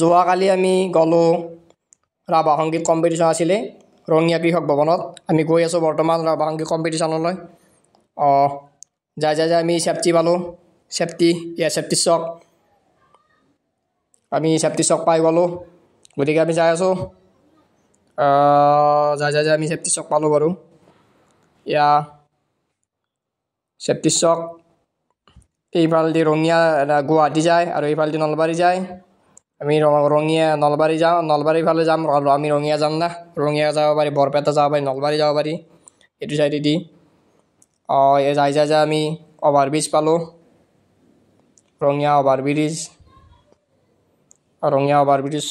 যোৱাকালি আমি গ'লোঁ ৰাভা সংগীত কম্পিটিশ্যন আছিলে ৰঙিয়া কৃষক ভৱনত। আমি গৈ আছোঁ বৰ্তমান ৰাভা সংগীত কম্পিটিশ্যনলৈ। যাই আমি চেফটি পালোঁ, চেফটি চক। আমি চেফটি চক পাই গ'লোঁ, গতিকে আমি যাই আছোঁ। যাই আমি চেফটি চক পালোঁ বাৰু। এয়া চেফটি চক, এইফালেদি ৰঙিয়া গুৱাহাটী যায় আৰু এইফালেদি নলবাৰী যায়। আমি ৰঙিয়া নলবাৰী যাওঁ, নলবাৰীৰ ফালে যাম, আমি ৰঙিয়া যাম না, ৰঙিয়া যাব পাৰি, বৰপেটা যাব পাৰি, নলবাৰী যাব পাৰি এইটো চাইডেদি। যাই আমি অভাৰব্ৰিজ পালোঁ, ৰঙিয়া অভাৰব্ৰিজ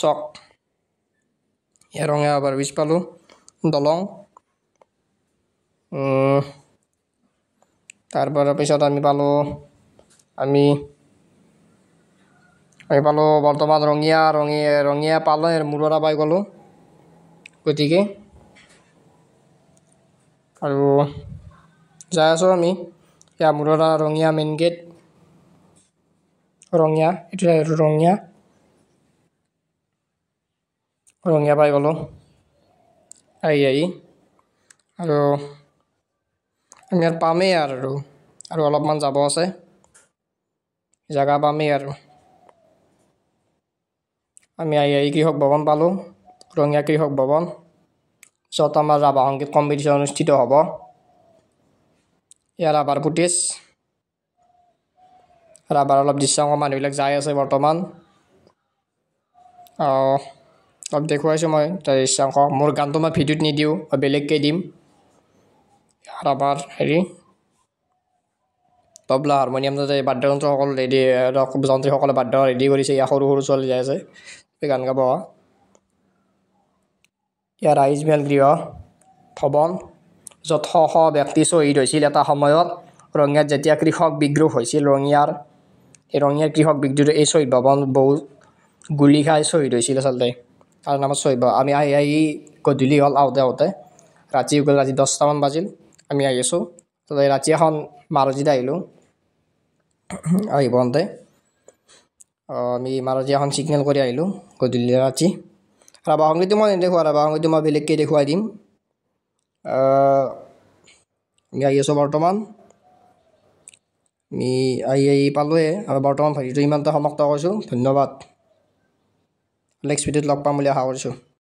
চক, ৰঙিয়া অভাৰব্ৰিজ পালোঁ, দলং। তাৰপৰা পিছত আমি পালোঁ বৰ্তমান ৰঙিয়া পালোঁ, মূৰৰা পাই গ'লোঁ। গতিকে আৰু যাই আছোঁ আমি, এয়া মূৰৰা ৰঙিয়া মেইন গেট, ৰঙিয়া এইটো ৰঙিয়া পাই গ'লোঁ। আহি আৰু আমি ইয়াত পামেই আৰু অলপমান যাব আছে, জেগা পামেই আৰু। আমি আহি কৃষক ভৱন পালোঁ, ৰঙিয়া কৃষক ভৱন, য'ত আমাৰ ৰাভা সংগীত কম্পিটিশ্যন অনুষ্ঠিত হ'ব। ইয়াৰ ৰাভাৰ ফুটেজ, ৰাভাৰ অলপ দৃশ্যাংশ, মানুহবিলাক যাই আছে বৰ্তমান। অলপ দেখুৱাইছোঁ মই তাৰ দৃশ্যাংশ। মোৰ গানটো মই ভিডিঅ'ত নিদিওঁ, মই বেলেগকৈ দিম। ৰাভাৰ তবলা, হাৰমনিয়াম, বাদ্যযন্ত্ৰসকল ৰেডি, যন্ত্ৰীসকলে বাদ্য ৰেডি কৰিছে। ইয়াৰ সৰু ছোৱালী যাই আছে গান গাব। ইয়াৰ ৰাইজ মেল গৃহ ভৱন, য'ত শ ব্যক্তি শ্বহীদ হৈছিল এটা সময়ত ৰঙিয়াত যেতিয়া কৃষক বিদ্ৰোহ হৈছিল। ৰঙিয়াৰ কৃষক বিদ্ৰোহ, এই শ্বহীদ ভৱন বহুত গুলি খাই শ্বহীদ হৈছিল আচলতে, তাৰ নামত শ্বহীদ ভৱন। আমি আহি গধূলি হ'ল, আহোঁতে ৰাতি 10টামান বাজিল। আমি আহি আছোঁ, ৰাতি এখন মাৰুতিত আহিলোঁ। আহি পাওঁতে আমি মাৰুতি এখন ছিগনেল কৰি আহিলোঁ গধূলি ৰাতি। ৰাভা সংগীতটো মই নেদেখুৱাওঁ, ৰাভা সংগীতটো মই বেলেগকৈ দেখুৱাই দিম। আমি আহি আছোঁ বৰ্তমান, আমি আহি পালোঁৱে আৰু বৰ্তমান ভিডিঅ'টো ইমানতে সমাপ্ত কৰিছোঁ। ধন্যবাদ। নেক্সট ভিডিঅ'ত লগ পাম বুলি আশা কৰিছোঁ।